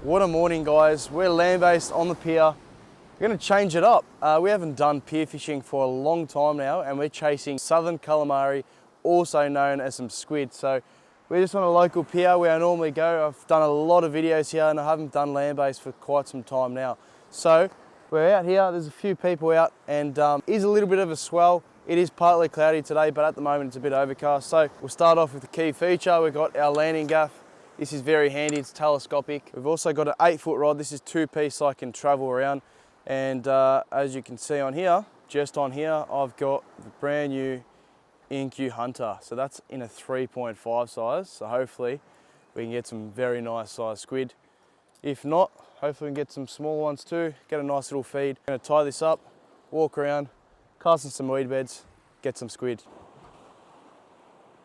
What a morning, guys. We're land-based on the pier. We're going to change it up. We haven't done pier fishing for a long time now, and we're chasing southern calamari, also known as some squid. So we're just on a local pier where I normally go. I've done a lot of videos here and I haven't done land-based for quite some time now. So we're out here, there's a few people out, and is a little bit of a swell. It is partly cloudy today, but at the moment it's a bit overcast. So we'll start off with the key feature. We've got our landing gaff. This is very handy, it's telescopic. We've also got an 8-foot rod. This is 2-piece, so I can travel around. And as you can see on here, just on here, I've got the brand new InQ Hunter. So that's in a 3.5 size. So hopefully we can get some very nice size squid. If not, hopefully we can get some smaller ones too, get a nice little feed. I'm gonna tie this up, walk around, cast in some weed beds, get some squid.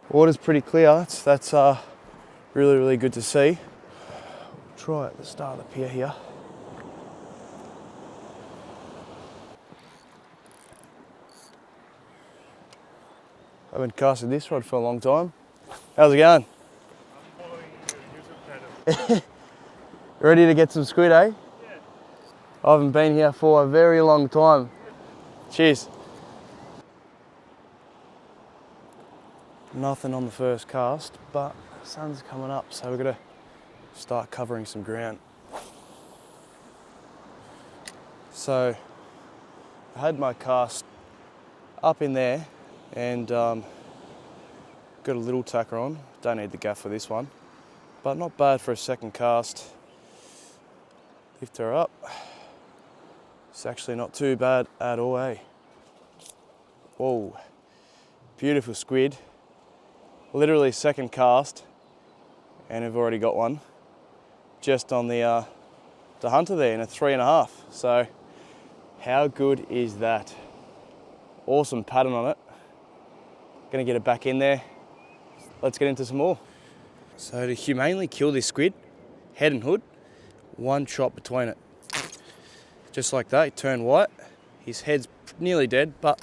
Water's pretty clear, that's really good to see. Try at the start of the pier here. I haven't casted this rod for a long time. How's it going? I'm following your YouTube channel. Ready to get some squid, eh? Yeah. I haven't been here for a very long time. Cheers. Nothing on the first cast, but the sun's coming up, so we're gonna start covering some ground. So I had my cast up in there and got a little tacker on. Don't need the gaff for this one, but not bad for a second cast. Lift her up. It's actually not too bad at all, eh? Whoa, beautiful squid. Literally second cast, and we've already got one just on the hunter there in a 3.5. So how good is that? Awesome pattern on it. Gonna get it back in there. Let's get into some more. So to humanely kill this squid, head and hood, one shot between it. Just like that, he turned white. His head's nearly dead, but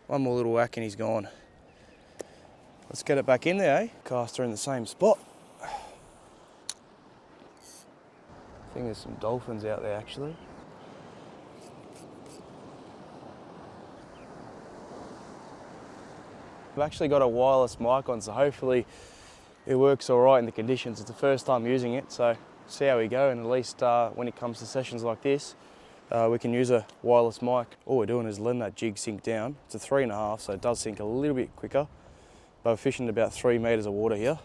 one more little whack and he's gone. Let's get it back in there, eh? Cast her in the same spot. I think there's some dolphins out there actually. I've actually got a wireless mic on, so hopefully it works all right in the conditions. It's the first time using it, so see how we go, and at least when it comes to sessions like this, we can use a wireless mic. All we're doing is letting that jig sink down. It's a 3.5, so it does sink a little bit quicker, but we're fishing about 3 meters of water here.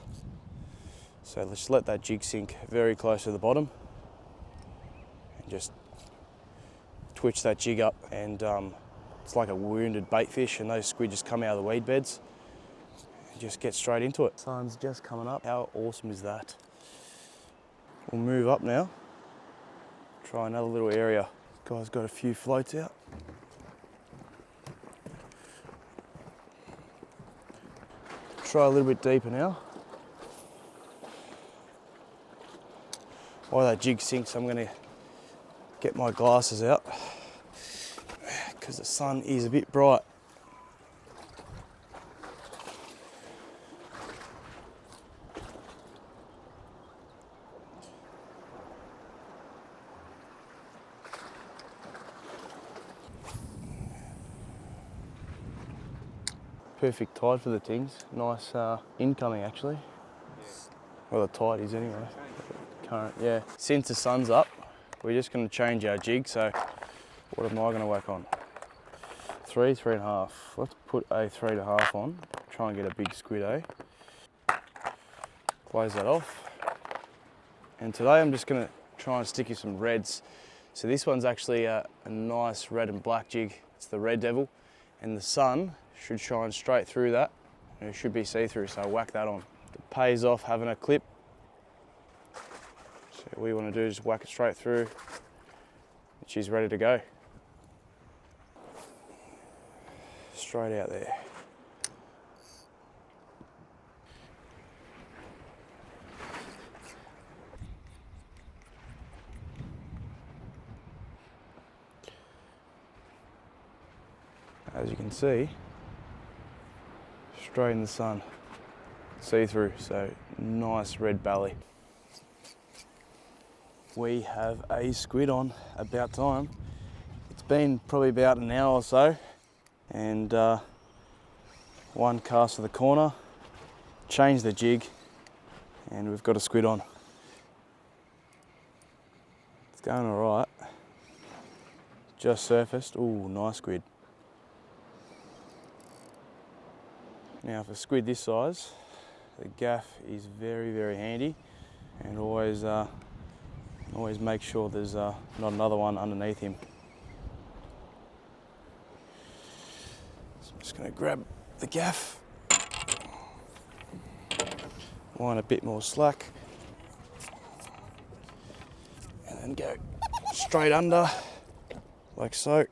So let's let that jig sink very close to the bottom and just twitch that jig up, and it's like a wounded bait fish, and those squid just come out of the weed beds and just get straight into it. Sun's just coming up. How awesome is that? We'll move up now. Try another little area. This guy's got a few floats out. Try a little bit deeper now. While that jig sinks, I'm gonna get my glasses out because the sun is a bit bright. Perfect tide for the things. Nice incoming actually. Yeah. Well, the tide is anyway. Current, yeah. Since the sun's up, we're just going to change our jig. So what am I going to whack on? 3.5. Let's put a 3.5 on. Try and get a big squid, eh? Close that off. And today I'm just going to try and stick you some reds. So this one's actually a nice red and black jig. It's the Red Devil, and the sun should shine straight through that, and it should be see-through, so whack that on. It pays off having a clip. So what we want to do is whack it straight through, and she's ready to go. Straight out there. As you can see, straight in the sun, see through, so nice red belly. We have a squid on, about time. It's been probably about an hour or so, and one cast to the corner, changed the jig, and we've got a squid on. It's going all right. Just surfaced. Ooh, nice squid. Now for squid this size, the gaff is very, very handy, and always make sure there's not another one underneath him. So I'm just going to grab the gaff, wind a bit more slack, and then go straight under, like so.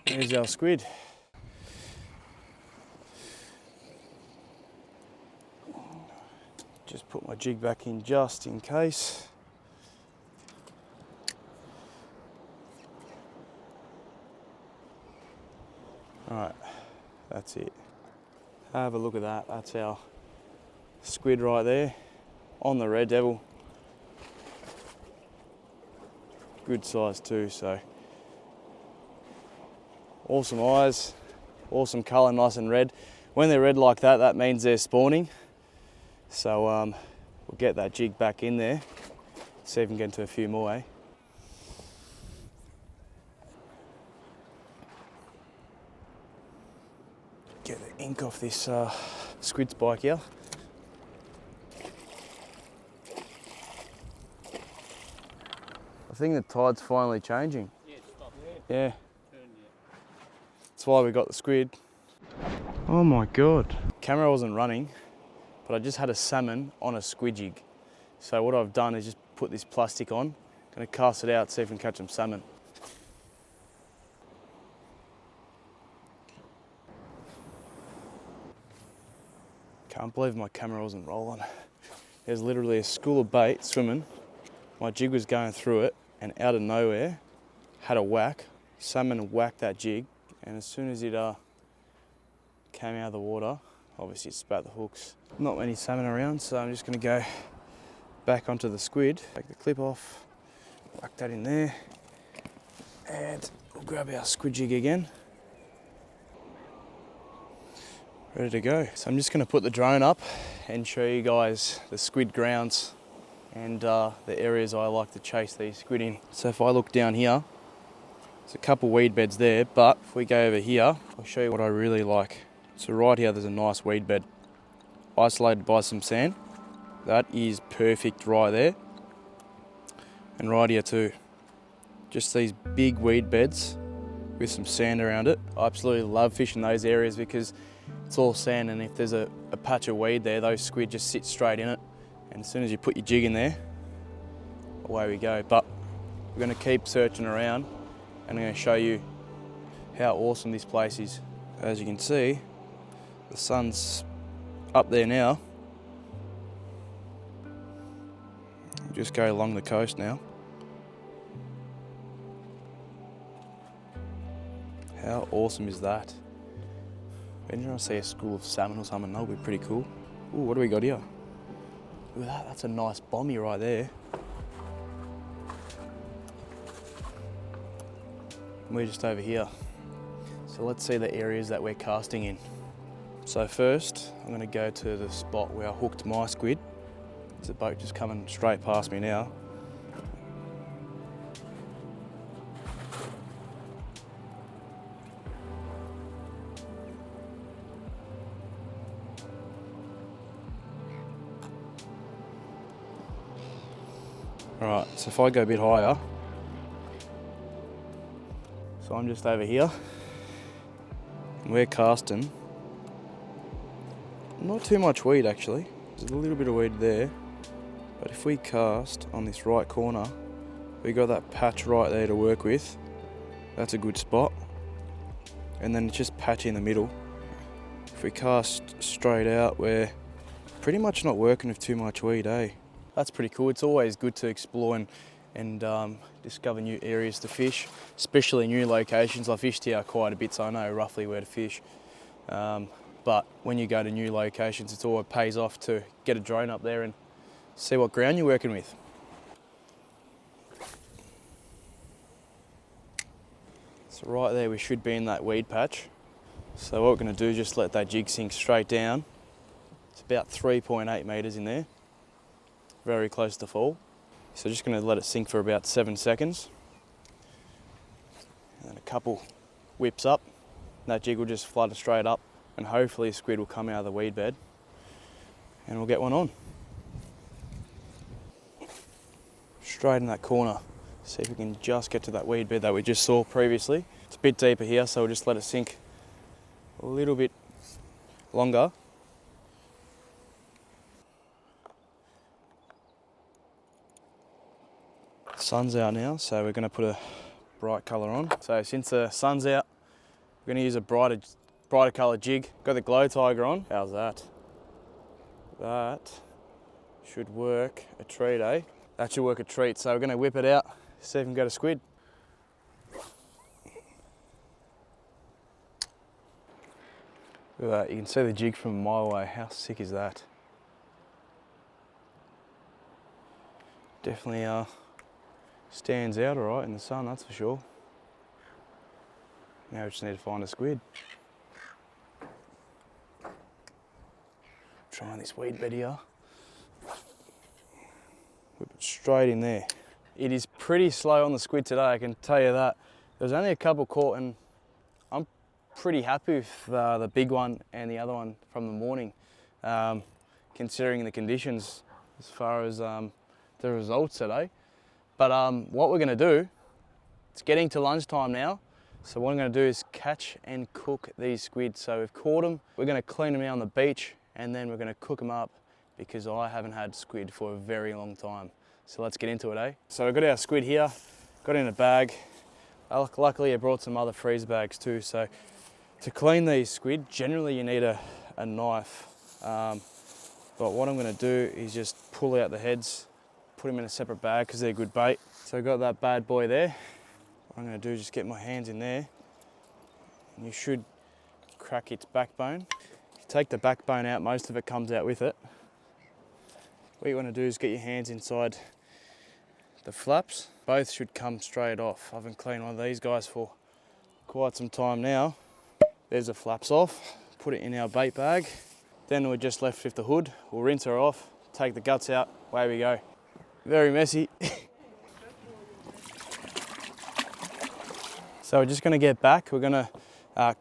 There's our squid. Just put my jig back in just in case. Alright, that's it. Have a look at that. That's our squid right there on the red devil. Good size too, so awesome eyes, awesome colour, nice and red. When they're red like that, that means they're spawning. So we'll get that jig back in there, see if we can get into a few more, eh? Get the ink off this squid spike here. I think the tide's finally changing. Yeah, stop. Yeah. Turn, yeah. That's why we got the squid. Oh my God. Camera wasn't running, but I just had a salmon on a squid jig. So what I've done is just put this plastic on, gonna cast it out, see if we can catch some salmon. Can't believe my camera wasn't rolling. There's literally a school of bait swimming. My jig was going through it, and out of nowhere, had a whack. Salmon whacked that jig, and as soon as it came out of the water, obviously it spat the hooks. Not many salmon around, so I'm just gonna go back onto the squid, take the clip off, whack that in there, and we'll grab our squid jig again. Ready to go. So I'm just gonna put the drone up and show you guys the squid grounds and the areas I like to chase these squid in. So if I look down here, there's a couple weed beds there, but if we go over here, I'll show you what I really like. So right here, there's a nice weed bed, isolated by some sand. That is perfect right there. And right here too. Just these big weed beds with some sand around it. I absolutely love fishing those areas because it's all sand, and if there's a patch of weed there, those squid just sit straight in it. And as soon as you put your jig in there, away we go. But we're gonna keep searching around, and I'm gonna show you how awesome this place is. As you can see, the sun's up there now. Just go along the coast now. How awesome is that? Imagine I see a school of salmon or something, that would be pretty cool. Ooh, what do we got here? Look at that, that's a nice bommy right there. We're just over here. So let's see the areas that we're casting in. So first, I'm gonna go to the spot where I hooked my squid. There's a boat just coming straight past me now. Alright, so if I go a bit higher, so I'm just over here, and we're casting. Not too much weed actually, there's a little bit of weed there, but if we cast on this right corner, we got that patch right there to work with. That's a good spot. And then it's just patchy in the middle. If we cast straight out, we're pretty much not working with too much weed, eh? That's pretty cool. It's always good to explore and discover new areas to fish, especially new locations. I fished here quite a bit, so I know roughly where to fish. but when you go to new locations, it always pays off to get a drone up there and see what ground you're working with. So right there, we should be in that weed patch. So what we're going to do is just let that jig sink straight down. It's about 3.8 metres in there, very close to fall. So just going to let it sink for about 7 seconds. And then a couple whips up, and that jig will just flutter straight up, and hopefully a squid will come out of the weed bed and we'll get one on. Straight in that corner. See if we can just get to that weed bed that we just saw previously. It's a bit deeper here, so we'll just let it sink a little bit longer. The sun's out now, so we're going to put a bright colour on. So since the sun's out, we're going to use a brighter colour jig. Got the glow tiger on. How's that? That should work a treat, eh? That should work a treat. So we're going to whip it out, see if we can get a squid. Look at that, you can see the jig from a mile away. How sick is that? Definitely stands out all right in the sun, that's for sure. Now we just need to find a squid. Trying this weed bed here. Whip it straight in there. It is pretty slow on the squid today, I can tell you that. There was only a couple caught, and I'm pretty happy with the big one and the other one from the morning, considering the conditions as far as the results today. But what we're going to do, it's getting to lunchtime now, so what I'm going to do is catch and cook these squid. So we've caught them, we're going to clean them out on the beach, and then we're going to cook them up because I haven't had squid for a very long time. So let's get into it, eh? So I've got our squid here, got it in a bag. Luckily I brought some other freezer bags too. So to clean these squid, generally you need a knife. But what I'm going to do is just pull out the heads, put them in a separate bag because they're good bait. So I've got that bad boy there. What I'm going to do is just get my hands in there, and you should crack its backbone. If you take the backbone out, most of it comes out with it. What you want to do is get your hands inside the flaps. Both should come straight off. I haven't cleaned one of these guys for quite some time now. There's the flaps off, put it in our bait bag. Then we're just left with the hood. We'll rinse her off, take the guts out, away we go. Very messy. So we're just going to get back. We're going to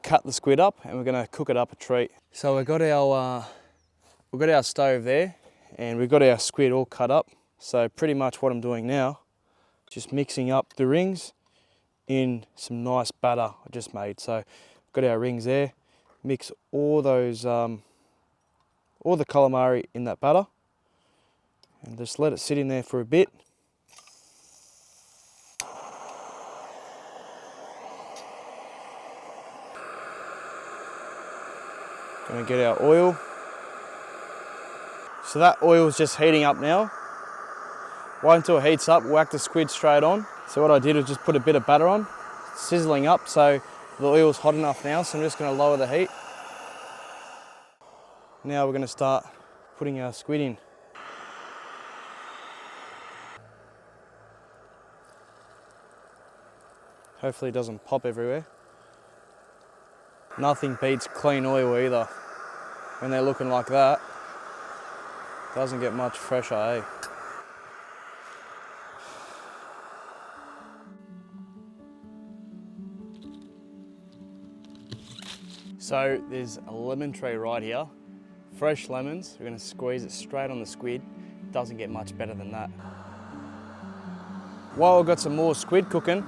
cut the squid up and we're going to cook it up a treat. So we've got our stove there and we've got our squid all cut up. So pretty much what I'm doing now, just mixing up the rings in some nice batter I just made. So we've got our rings there, mix all those, all the calamari in that batter and just let it sit in there for a bit. Gonna get our oil. So that oil is just heating up now. Wait until it heats up, whack the squid straight on. So what I did was just put a bit of butter on, sizzling up, so the oil's hot enough now, so I'm just gonna lower the heat. Now we're gonna start putting our squid in. Hopefully it doesn't pop everywhere. Nothing beats clean oil either. When they're looking like that, doesn't get much fresher, eh? So there's a lemon tree right here. Fresh lemons, we're gonna squeeze it straight on the squid. Doesn't get much better than that. While I've got some more squid cooking,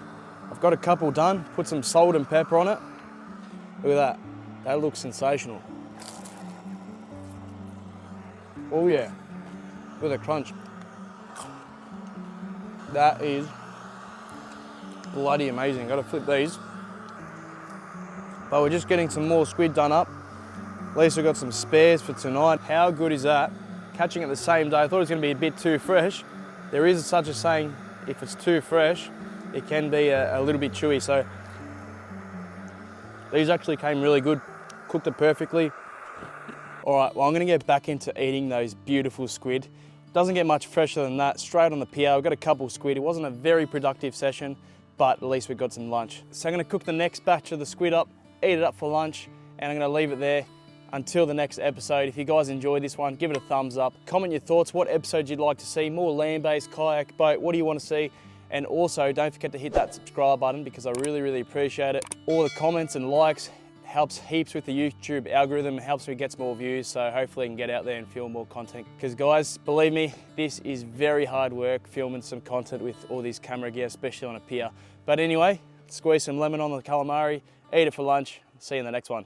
I've got a couple done, put some salt and pepper on it. Look at that, that looks sensational. Oh yeah, with a crunch. That is bloody amazing. Gotta flip these. But we're just getting some more squid done up. At least we've got some spares for tonight. How good is that? Catching it the same day. I thought it was gonna be a bit too fresh. There is such a saying, if it's too fresh, it can be a little bit chewy. So these actually came really good, cooked it perfectly. All right, well, I'm gonna get back into eating those beautiful squid. Doesn't get much fresher than that, straight on the pier. I've got a couple squid. It wasn't a very productive session, but at least we got some lunch. So I'm gonna cook the next batch of the squid up, eat it up for lunch, and I'm gonna leave it there until the next episode. If you guys enjoyed this one, give it a thumbs up. Comment your thoughts, what episodes you'd like to see, more land-based, kayak, boat, what do you wanna see? And also, don't forget to hit that subscribe button because I really, really appreciate it. All the comments and likes helps heaps with the YouTube algorithm, helps me get some more views, so hopefully I can get out there and film more content. Because guys, believe me, this is very hard work filming some content with all this camera gear, especially on a pier. But anyway, squeeze some lemon on the calamari, eat it for lunch, see you in the next one.